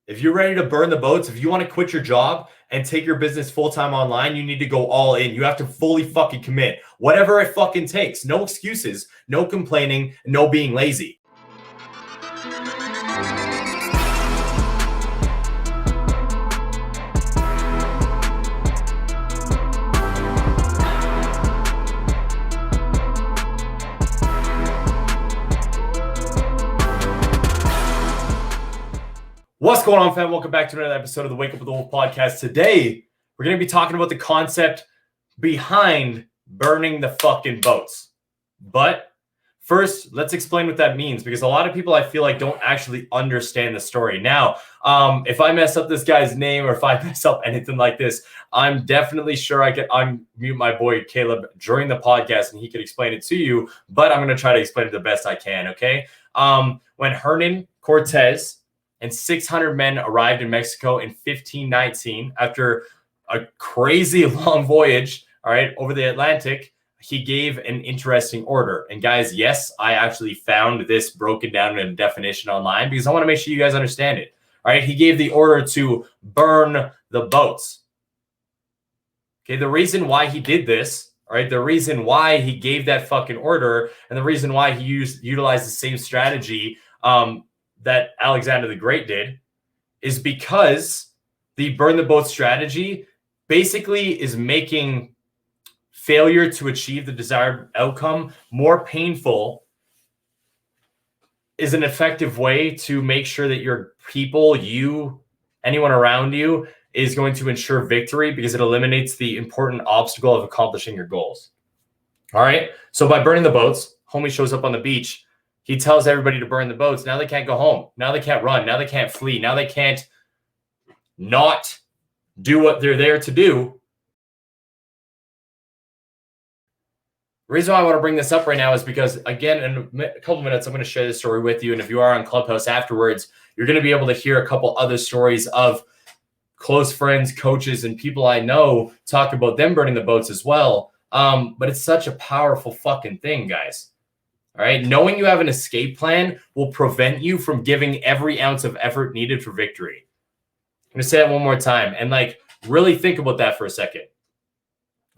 If you're ready to burn the boats, if you want to quit your job and take your business full-time online, you need to go all in. You have to fully fucking commit. Whatever it fucking takes. No excuses, no complaining, no being lazy. What's going on, fam? Welcome back to another episode of the Wake Up with the Wolf podcast. Today, we're going to be talking about the concept behind burning the fucking boats. But first, let's explain what that means, because a lot of people, I feel like, don't actually understand the story. Now, if I mess up this guy's name or if I mess up anything like this, I'm definitely sure I could unmute my boy Caleb during the podcast and he could explain it to you, but I'm going to try to explain it the best I can, okay? When Hernan Cortez and 600 men arrived in Mexico in 1519 after a crazy long voyage, all right, over the Atlantic. He gave an interesting order. And guys, yes, I actually found this broken down in a definition online because I want to make sure you guys understand it. All right, he gave the order to burn the boats. Okay, the reason why he did this, all right, the reason why he gave that fucking order and the reason why he utilized the same strategy that Alexander the Great did is because the burn the boat strategy basically is making failure to achieve the desired outcome more painful, is an effective way to make sure that your people, you, anyone around you, is going to ensure victory because it eliminates the important obstacle of accomplishing your goals. All right. So by burning the boats, homie shows up on the beach. He tells everybody to burn the boats. Now they can't go home. Now they can't run. Now they can't flee. Now they can't not do what they're there to do. The reason why I want to bring this up right now is because, again, in a couple minutes, I'm going to share this story with you. And if you are on Clubhouse afterwards, you're going to be able to hear a couple other stories of close friends, coaches, and people I know talk about them burning the boats as well. But it's such a powerful fucking thing, guys. All right. Knowing you have an escape plan will prevent you from giving every ounce of effort needed for victory. I'm going to say that one more time and really think about that for a second.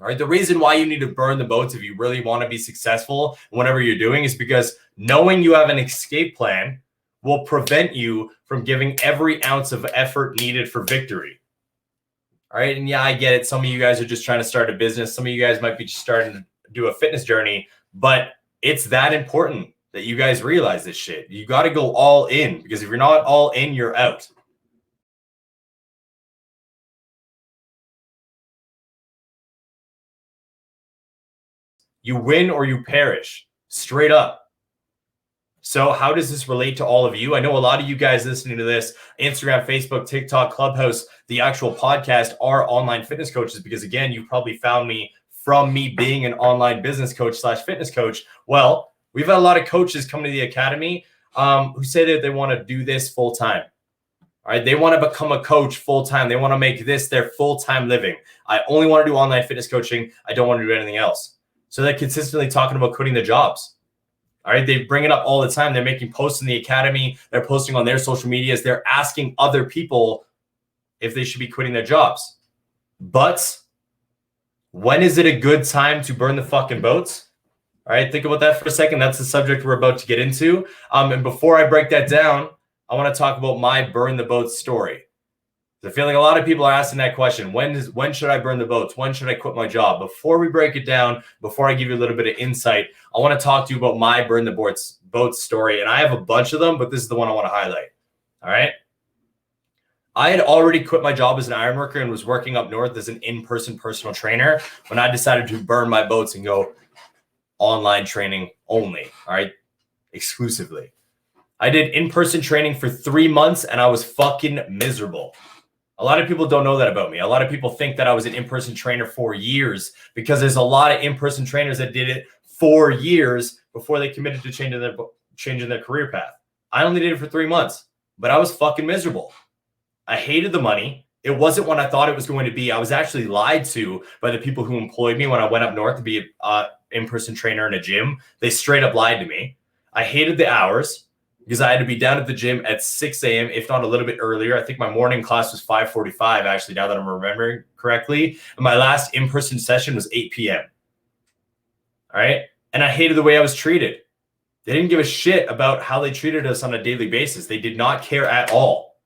All right. The reason why you need to burn the boats if you really want to be successful in whatever you're doing is because knowing you have an escape plan will prevent you from giving every ounce of effort needed for victory. All right. And yeah, I get it. Some of you guys are just trying to start a business. Some of you guys might be just starting to do a fitness journey, but it's that important that you guys realize this shit. You got to go all in, because if you're not all in, you're out. You win or you perish, straight up. So how does this relate to all of you? I know a lot of you guys listening to this, Instagram, Facebook, TikTok, Clubhouse, the actual podcast, are online fitness coaches, because again, you probably found me from me being an online business coach / fitness coach. Well, we've had a lot of coaches come to the academy who say that they want to do this full time. All right. They want to become a coach full time. They want to make this their full time living. I only want to do online fitness coaching. I don't want to do anything else. So they're consistently talking about quitting their jobs. All right. They bring it up all the time. They're making posts in the academy. They're posting on their social medias. They're asking other people if they should be quitting their jobs. But when is it a good time to burn the fucking boats? All right, think about that for a second. That's the subject we're about to get into. And before I break that down, I want to talk about my burn the boats story. I feel like a lot of people are asking that question. When should I burn the boats? When should I quit my job? Before we break it down, before I give you a little bit of insight, I want to talk to you about my burn the boats story. And I have a bunch of them, but this is the one I want to highlight. All right. I had already quit my job as an iron worker and was working up north as an in-person personal trainer when I decided to burn my boats and go online training only, all right, exclusively. I did in-person training for 3 months and I was fucking miserable. A lot of people don't know that about me. A lot of people think that I was an in-person trainer for years, because there's a lot of in-person trainers that did it for years before they committed to changing their career path. I only did it for 3 months, but I was fucking miserable. I hated the money. It wasn't what I thought it was going to be. I was actually lied to by the people who employed me when I went up north to be an in-person trainer in a gym. They straight up lied to me. I hated the hours. because I had to be down at the gym at 6 a.m., if not a little bit earlier. I think my morning class was 5:45, actually, now that I'm remembering correctly. And my last in-person session was 8 p.m. All right. And I hated the way I was treated. They didn't give a shit about how they treated us on a daily basis. They did not care at all.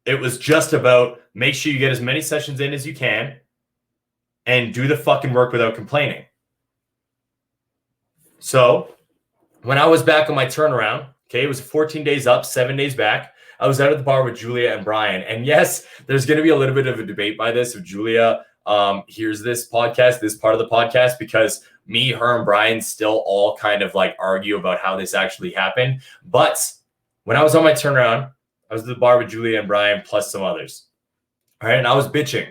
It was just about make sure you get as many sessions in as you can and do the fucking work without complaining. So when I was back on my turnaround, okay, it was 14 days up, 7 days back. I was out at the bar with Julia and Brian. And yes, there's going to be a little bit of a debate by this if Julia hears this podcast, this part of the podcast, because me, her, and Brian still all kind of like argue about how this actually happened. But when I was on my turnaround, I was at the bar with Julia and Brian plus some others. All right. And I was bitching.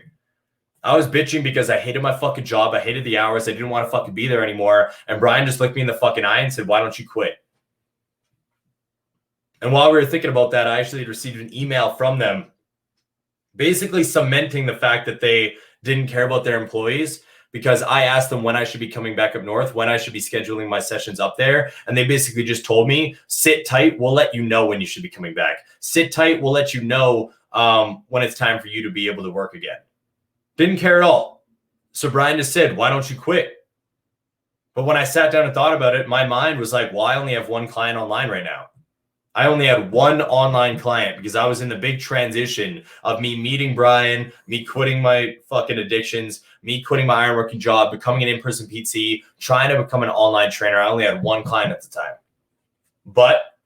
I was bitching because I hated my fucking job. I hated the hours. I didn't want to fucking be there anymore. And Brian just looked me in the fucking eye and said, why don't you quit? And while we were thinking about that, I actually received an email from them basically cementing the fact that they didn't care about their employees, because I asked them when I should be coming back up north, when I should be scheduling my sessions up there. And they basically just told me, sit tight. We'll let you know when you should be coming back. Sit tight. We'll let you know when it's time for you to be able to work again. Didn't care at all. So Brian just said, why don't you quit? But when I sat down and thought about it, my mind was like, well, I only have one client online right now. I only had one online client because I was in the big transition of me meeting Brian, me quitting my fucking addictions, me quitting my ironworking job, becoming an in-person PT, trying to become an online trainer. I only had one client at the time. But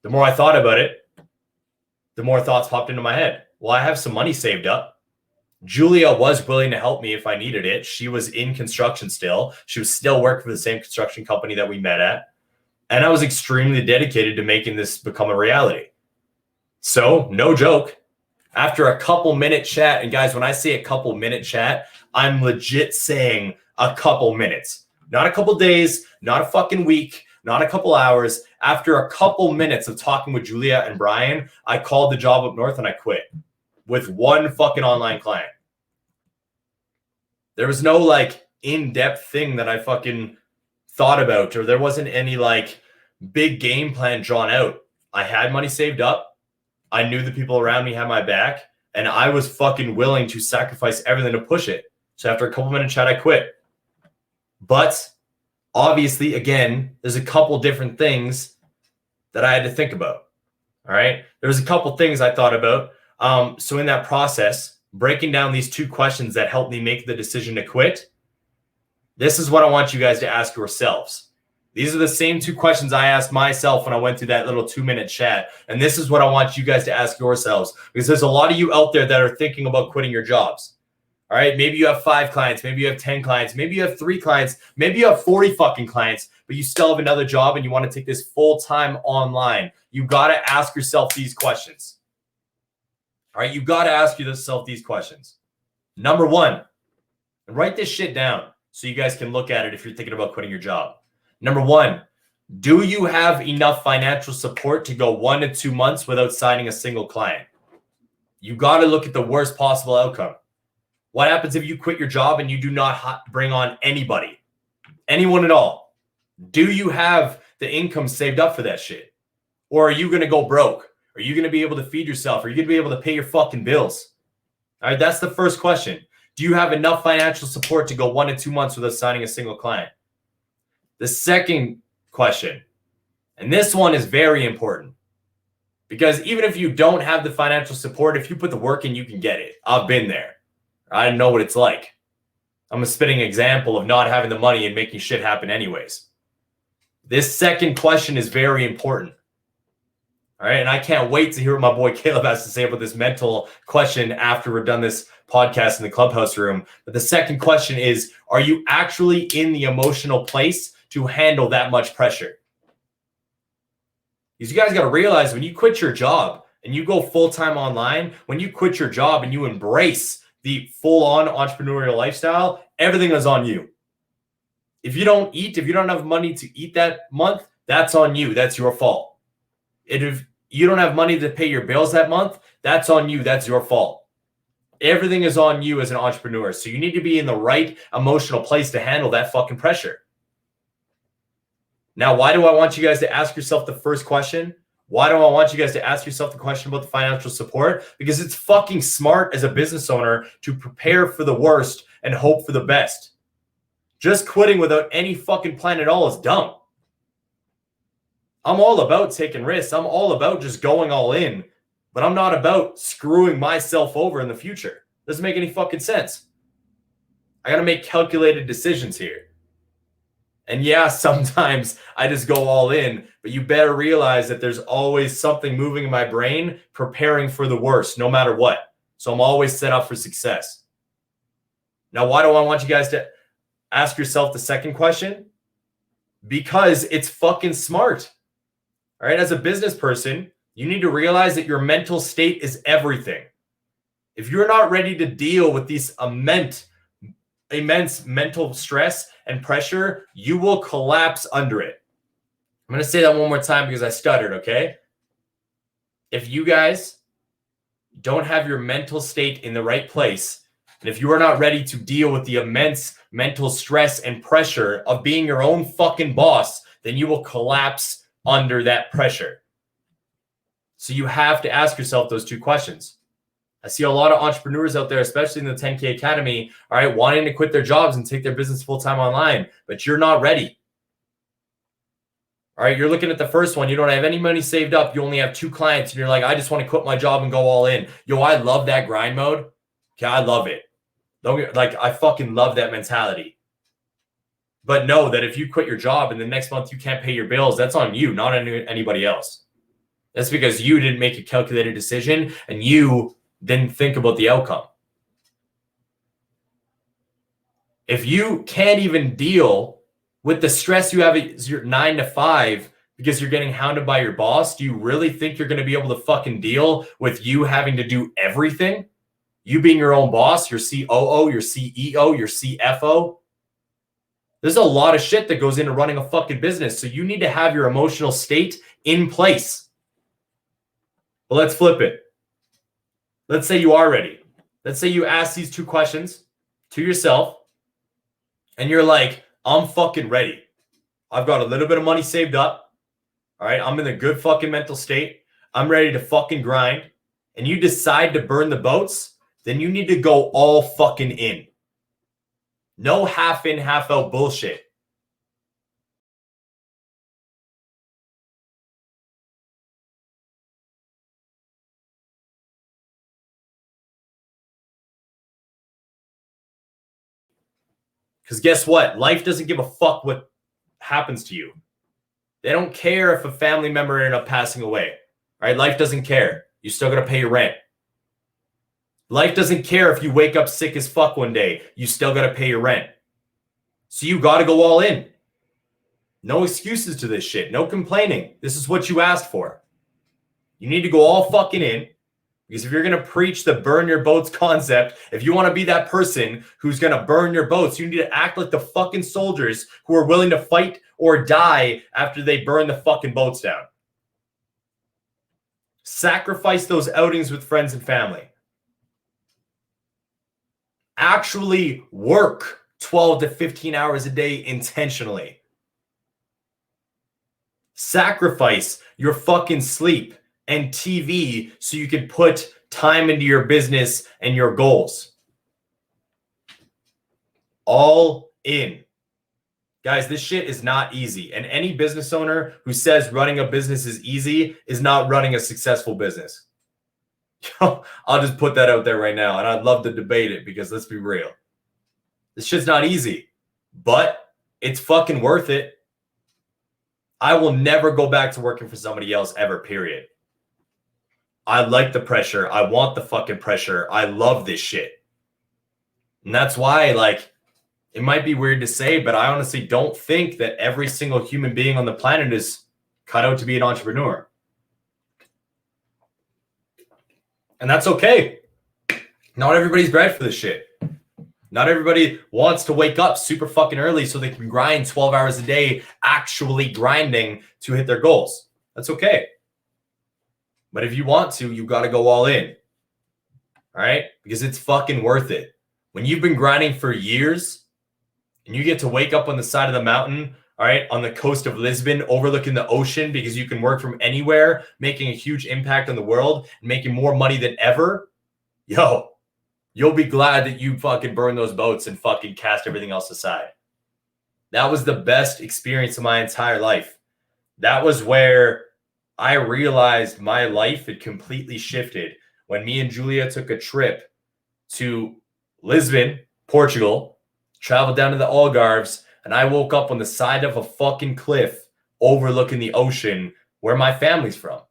the more I thought about it, the more thoughts popped into my head. Well, I have some money saved up. Julia was willing to help me if I needed it. She was in construction still. She was still working for the same construction company that we met at. And I was extremely dedicated to making this become a reality. So, no joke, after a couple minute chat, and guys, when I say a couple minute chat, I'm legit saying a couple minutes. Not a couple days, not a fucking week, not a couple hours. After a couple minutes of talking with Julia and Brian, I called the job up north and I quit with one fucking online client. There was no like in-depth thing that I fucking thought about, or there wasn't any like big game plan drawn out. I had money saved up. I knew the people around me had my back, and I was fucking willing to sacrifice everything to push it. So after a couple minute chat, I quit. But obviously, again, there's a couple different things that I had to think about. All right. There was a couple things I thought about. So in that process, breaking down these two questions that helped me make the decision to quit, this is what I want you guys to ask yourselves. These are the same two questions I asked myself when I went through that little 2-minute chat. And this is what I want you guys to ask yourselves, because there's a lot of you out there that are thinking about quitting your jobs. All right. Maybe you have 5 clients. Maybe you have 10 clients. Maybe you have 3 clients. Maybe you have 40 fucking clients, but you still have another job and you want to take this full-time online. You got to ask yourself these questions. All right. You got to ask yourself these questions. Number 1, write this shit down so you guys can look at it if you're thinking about quitting your job. Number 1, do you have enough financial support to go 1 to 2 months without signing a single client? You got to look at the worst possible outcome. What happens if you quit your job and you do not bring on anybody, anyone at all? Do you have the income saved up for that shit? Or are you going to go broke? Are you going to be able to feed yourself? Are you going to be able to pay your fucking bills? All right, that's the first question. Do you have enough financial support to go 1 to 2 months without signing a single client? The second question, and this one is very important, because even if you don't have the financial support, if you put the work in, you can get it. I've been there. I know what it's like. I'm a spitting example of not having the money and making shit happen anyways. This second question is very important. All right. And I can't wait to hear what my boy Caleb has to say about this mental question after we're done this podcast in the clubhouse room. But the second question is, are you actually in the emotional place to handle that much pressure? Because you guys got to realize, when you quit your job and you go full-time online, when you quit your job and you embrace the full-on entrepreneurial lifestyle, everything is on you. If you don't eat, if you don't have money to eat that month, that's on you. That's your fault. If you don't have money to pay your bills that month, that's on you. That's your fault. Everything is on you as an entrepreneur. So you need to be in the right emotional place to handle that fucking pressure. Now, why do I want you guys to ask yourself the first question? Why do I want you guys to ask yourself the question about the financial support? Because it's fucking smart as a business owner to prepare for the worst and hope for the best. Just quitting without any fucking plan at all is dumb. I'm all about taking risks. I'm all about just going all in, but I'm not about screwing myself over in the future. Doesn't make any fucking sense. I got to make calculated decisions here. And yeah, sometimes I just go all in, but you better realize that there's always something moving in my brain preparing for the worst, no matter what. So I'm always set up for success. Now, why do I want you guys to ask yourself the second question? Because it's fucking smart. All right, as a business person, you need to realize that your mental state is everything. If you're not ready to deal with these immense mental stress and pressure, you will collapse under it. I'm going to say that one more time because I stuttered, okay? If you guys don't have your mental state in the right place, and if you are not ready to deal with the immense mental stress and pressure of being your own fucking boss, then you will collapse under that pressure. So you have to ask yourself those two questions. I see a lot of entrepreneurs out there, especially in the 10K Academy, all right, wanting to quit their jobs and take their business full-time online, but you're not ready. All right, you're looking at the first one. You don't have any money saved up. You only have 2 clients, and you're like, I just want to quit my job and go all in. Yo, I love that grind mode. Okay, I love it. I fucking love that mentality. But know that if you quit your job and the next month you can't pay your bills, that's on you, not on anybody else. That's because you didn't make a calculated decision and you didn't think about the outcome. If you can't even deal with the stress you have at your 9 to 5 because you're getting hounded by your boss, do you really think you're going to be able to fucking deal with you having to do everything? You being your own boss, your COO, your CEO, your CFO. There's a lot of shit that goes into running a fucking business. So you need to have your emotional state in place. But let's flip it. Let's say you are ready. Let's say you ask these 2 questions to yourself and you're like, I'm fucking ready. I've got a little bit of money saved up. All right. I'm in a good fucking mental state. I'm ready to fucking grind. And you decide to burn the boats, then you need to go all fucking in. No half in, half out bullshit. Because guess what? Life doesn't give a fuck what happens to you. They don't care if a family member ended up passing away. Right? Life doesn't care. You still got to pay your rent. Life doesn't care if you wake up sick as fuck one day. You still got to pay your rent. So you got to go all in. No excuses to this shit. No complaining. This is what you asked for. You need to go all fucking in. Because if you're going to preach the burn your boats concept, if you want to be that person who's going to burn your boats, you need to act like the fucking soldiers who are willing to fight or die after they burn the fucking boats down. Sacrifice those outings with friends and family. Actually work 12 to 15 hours a day intentionally. Sacrifice your fucking sleep and TV so you can put time into your business and your goals. All in. Guys, this shit is not easy. And any business owner who says running a business is easy is not running a successful business. I'll just put that out there right now. And I'd love to debate it because let's be real. This shit's not easy, but it's fucking worth it. I will never go back to working for somebody else ever, period. I like the pressure. I want the fucking pressure. I love this shit. And that's why, like, it might be weird to say, but I honestly don't think that every single human being on the planet is cut out to be an entrepreneur. And that's okay. Not everybody's bred for this shit. Not everybody wants to wake up super fucking early so they can grind 12 hours a day, actually grinding to hit their goals. That's okay. But if you want to, you got to go all in. All right? Because it's fucking worth it. When you've been grinding for years and you get to wake up on the side of the mountain all right, on the coast of Lisbon, overlooking the ocean, because you can work from anywhere, making a huge impact on the world, and making more money than ever, yo, you'll be glad that you fucking burned those boats and fucking cast everything else aside. That was the best experience of my entire life. That was where I realized my life had completely shifted when me and Julia took a trip to Lisbon, Portugal, traveled down to the Algarves, and I woke up on the side of a fucking cliff overlooking the ocean where my family's from.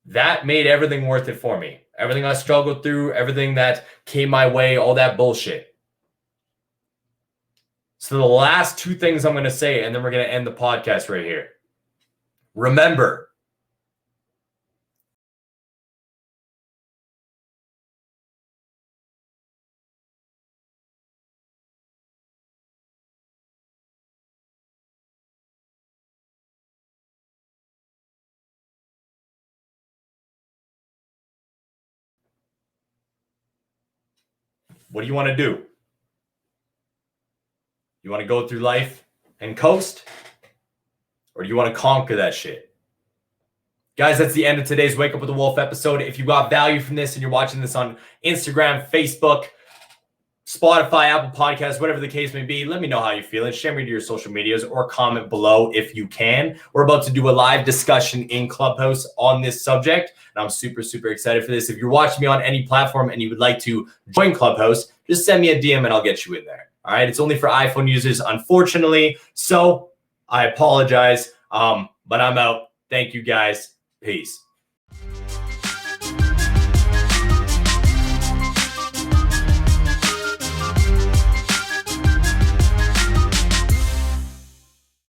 That made everything worth it for me. Everything I struggled through, everything that came my way, all that bullshit. So the last two things I'm going to say, and then we're going to end the podcast right here. Remember, what do you want to do? You want to go through life and coast? Or do you want to conquer that shit? Guys, that's the end of today's Wake Up with the Wolf episode. If you got value from this and you're watching this on Instagram, Facebook, Spotify, Apple Podcasts, whatever the case may be, let me know how you're feeling. Share me to your social medias or comment below if you can. We're about to do a live discussion in Clubhouse on this subject, and I'm super, super excited for this. If you're watching me on any platform and you would like to join Clubhouse, just send me a DM and I'll get you in there. All right, it's only for iPhone users, unfortunately, so I apologize, but I'm out. Thank you, guys. Peace.